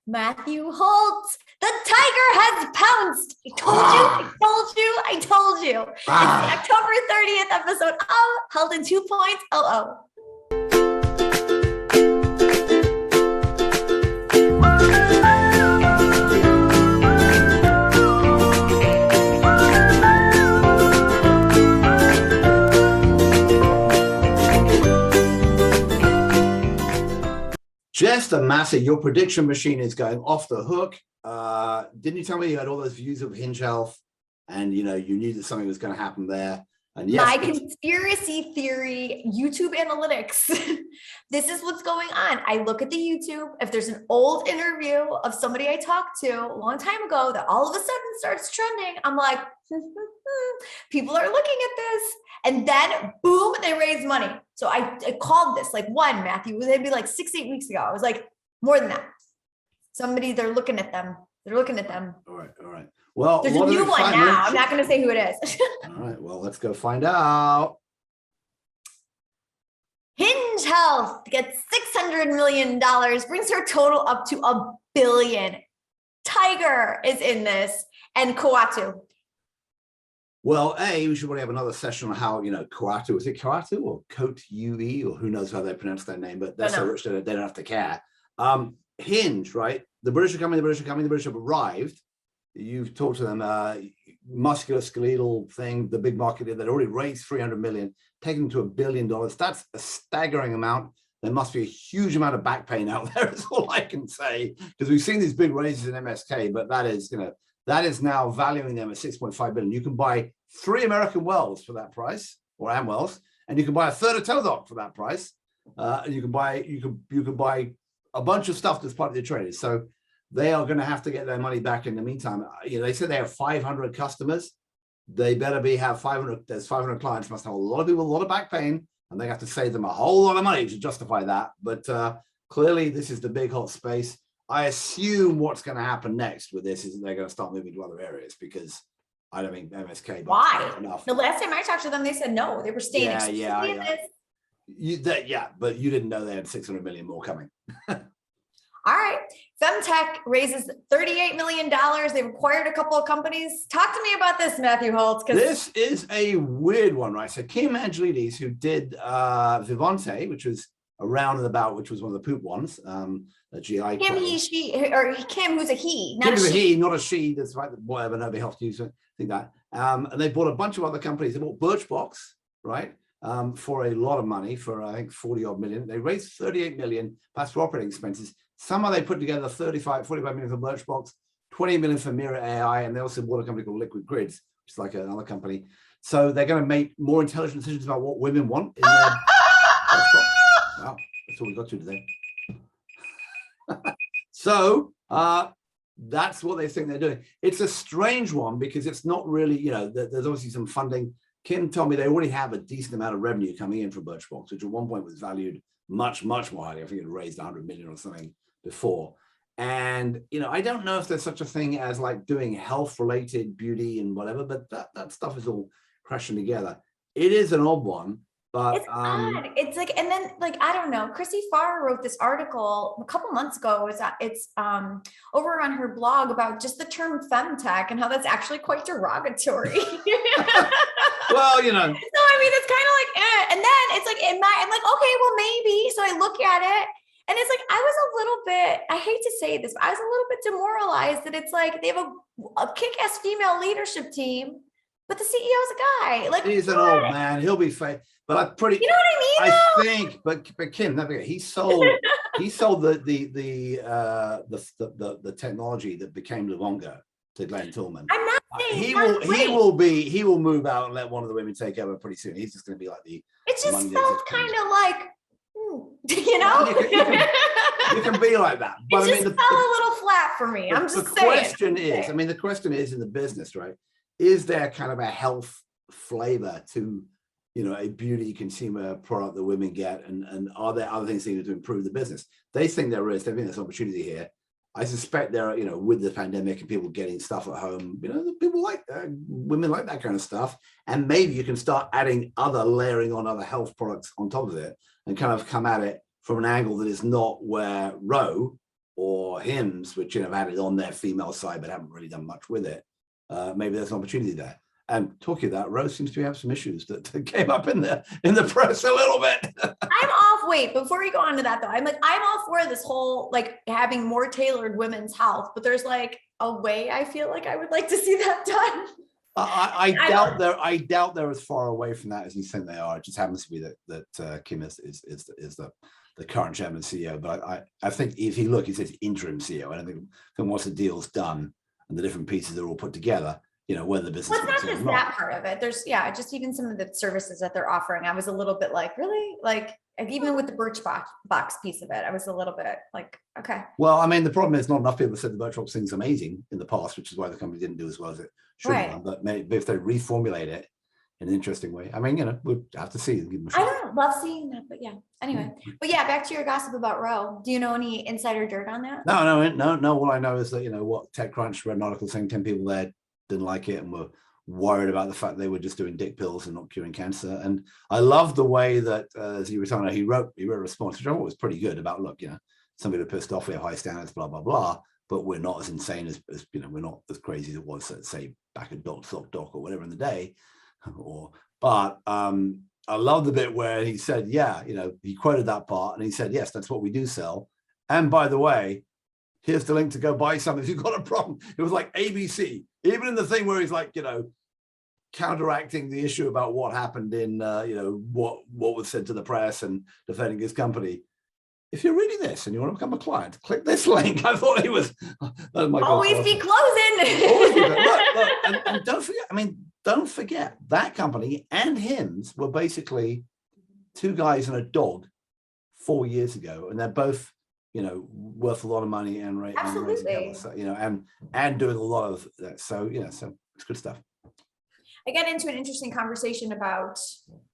Matthew Holt, the tiger has pounced. I told you. It's the October 30th episode of Held in 2.00. Jess and I, your prediction machine is going off the hook. Didn't you tell me you had all those views of Hinge Health and you knew that something was going to happen there? And yes, my conspiracy theory, YouTube analytics. This is what's going on. I look at the YouTube. If there's an old interview of somebody I talked to a long time ago that all of a sudden starts trending, I'm like, people are looking at this. And then boom, they raise money. So I called this like Matthew, it'd be like 6-8 weeks ago. I was like, more than that. They're looking at them. All right. Well, there's a new one now. I'm not going to say who it is. All right. Well, let's go find out. Hinge Health gets $600 million, brings her total up to $1 billion. Tiger is in this, and Coatu. Well, we should probably have another session on how, Coatu, is it Coatu or Coat-UE, or who knows how they pronounce their name, but they're so rich that they don't have to care. Hinge, right? The British are coming, the British have arrived. You've talked to them, musculoskeletal thing, the big market, they'd already raised 300 million, taken to $1 billion. That's a staggering amount. There must be a huge amount of back pain out there, is all I can say, because we've seen these big raises in MSK, but that is now valuing them at 6.5 billion. You can buy 3 American Wells for that price, or Amwells, and you can buy a third of Teladoc for that price. And you can buy a bunch of stuff that's part of the traders. So they are going to have to get their money back in the meantime. They said they have 500 customers. They better have 500. There's 500 clients, must have a lot of people, a lot of back pain, and they have to save them a whole lot of money to justify that. But clearly, this is the big hot space. I assume what's going to happen next with this is that they're going to start moving to other areas, because I don't think MSK. Why? Enough. The last time I talked to them, they said no. They were staying. But you didn't know they had 600 million more coming. All right. Femtec raises $38 million. They've acquired a couple of companies. Talk to me about this, Matthew Holt. This is a weird one, right? So Kim Angelides, who did Vivante, which was around and about, which was one of the poop ones, the GI. Kim, he, she, or Kim, who's a he, not Kim a is she. a he, not a she. That's right. Whatever, nobody helped you. So I think that. And they bought a bunch of other companies. They bought Birchbox, right? For a lot of money, for I think 40 odd million. They raised 38 million plus for operating expenses. Somehow they put together 45 million for Birchbox, 20 million for Mirror AI, and they also bought a company called Liquid Grids, which is like another company. So they're going to make more intelligent decisions about what women want in their Birchbox. Wow, that's all we got to today. So that's what they think they're doing. It's a strange one because it's not really, there's obviously some funding. Kim told me they already have a decent amount of revenue coming in from Birchbox, which at one point was valued much, much more highly. I think it raised 100 million or something before. And, I don't know if there's such a thing as like doing health-related beauty and whatever, but that stuff is all crashing together. It is an odd one. But it's odd. It's like, and then like, I don't know, Chrissy Farr wrote this article a couple months ago. It's over on her blog about just the term femtech and how that's actually quite derogatory. Well, So, I mean, it's kind of like, and then it's like, I'm like, okay, well, maybe. So I look at it and it's like, I was a little bit, I hate to say this, but I was a little bit demoralized that it's like, they have a kick-ass female leadership team, but the CEO is a guy. Like, he's an old man. He'll be fake. But I pretty. You know what I mean? I think, but Kim, never forget, he sold the technology that became Livongo to Glenn Tillman. I'm not saying he will move out and let one of the women take over pretty soon. He's just going to be like the. It just felt kind of like, You can be like that. But it just fell a little flat for me. I'm just saying. The question is in the business, right? Is there kind of a health flavor to, a beauty consumer product that women get? And are there other things needed to improve the business? They think there is. They think there's opportunity here. I suspect there are, with the pandemic and people getting stuff at home, people like women like that kind of stuff. And maybe you can start adding layering on other health products on top of it and kind of come at it from an angle that is not where Roe or Hims, which have had it on their female side but haven't really done much with it, maybe there's an opportunity there. And talking about Rose seems to have some issues that came up in the press a little bit. I'm off. Wait, before we go on to that though, I'm all for this whole like having more tailored women's health, but there's like a way I feel like I would like to see that done. I doubt they're as far away from that as you think they are. It just happens to be that Kim is the current chairman and CEO. But I think if you look, he says interim CEO. I don't think once the deal's done and the different pieces are all put together, whether the business. Well, it's not just that part of it. There's just even some of the services that they're offering. I was a little bit like, really? Like even with the Birchbox piece of it, I was a little bit like, okay. Well, I mean, the problem is not enough people said the Birchbox thing's amazing in the past, which is why the company didn't do as well as it should have done. But maybe if they reformulate it in an interesting way, I mean, we'll have to see. I don't love seeing that, but yeah. Anyway, but yeah, back to your gossip about Roe. Do you know any insider dirt on that? No. All I know is that what TechCrunch read an article saying 10 people there didn't like it and were worried about the fact they were just doing dick pills and not curing cancer. And I love the way that, as he was talking about, he wrote a response, which I thought was pretty good about, look, some people are pissed off, we have high standards, blah, blah, blah, but we're not as insane as we're not as crazy as it was, say, back at Doc or whatever in the day. But I love the bit where he said, he quoted that part and he said, yes, that's what we do sell. And by the way, here's the link to go buy something if you've got a problem. It was like ABC, even in the thing where he's like, counteracting the issue about what happened in, what was said to the press and defending his company. If you're reading this and you want to become a client, click this link. I thought he was. Oh my God, always be closing. Always be look, and don't forget. Don't forget that company and Hims were basically two guys and a dog 4 years ago, and they're both, worth a lot of money and absolutely, and doing a lot of that. So so it's good stuff. I got into an interesting conversation about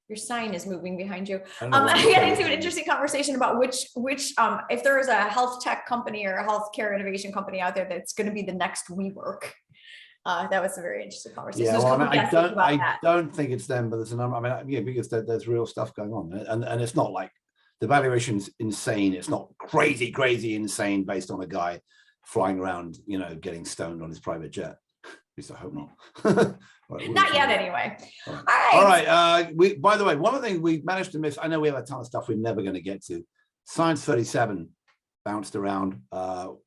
your sign is moving behind you. I got into an interesting conversation about which if there is a health tech company or a healthcare innovation company out there that's going to be the next WeWork. That was a very interesting conversation. Yeah, well, I don't think it's them, but there's a number. Because there's real stuff going on, and it's not like the valuation's insane. It's not crazy insane based on a guy flying around, getting stoned on his private jet. At least I hope not. Right, not yet, anyway. All right. By the way, one of the things we managed to miss, I know we have a ton of stuff we're never going to get to. Science37 bounced around,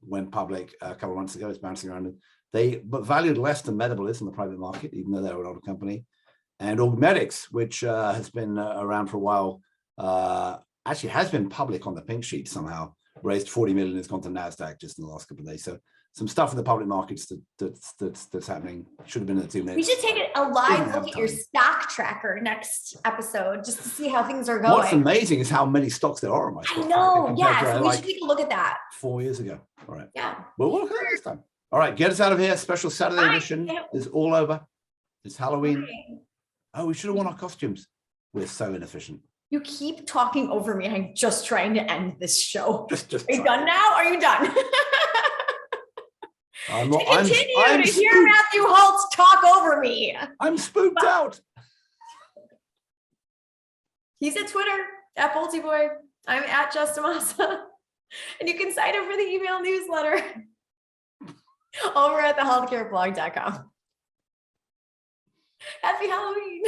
went public a couple of months ago. It's bouncing around. But valued less than Medical is in the private market, even though they're an older company. And Augmedix, which has been around for a while, actually has been public on the pink sheet somehow, raised 40 million, has gone to NASDAQ just in the last couple of days. So some stuff in the public markets that's happening. Should have been in the 2 minutes. We should take a live look at your stock tracker next episode just to see how things are going. What's amazing is how many stocks there are on my stock. I know, yes. We should take a look at that. 4 years ago. All right. Yeah. Well, we'll look at that next time. All right, get us out of here. Special Saturday edition is all over. It's Halloween. Okay. Oh, we should have worn our costumes. We're so inefficient. You keep talking over me. I'm just trying to end this show. Just Are you done now? Are you done? I'm to hear Matthew Holt talk over me. I'm spooked out. He's at Twitter, at BoltyBoy. I'm at Justamasa. And you can sign up for the email newsletter over at thehealthcareblog.com. Happy Halloween.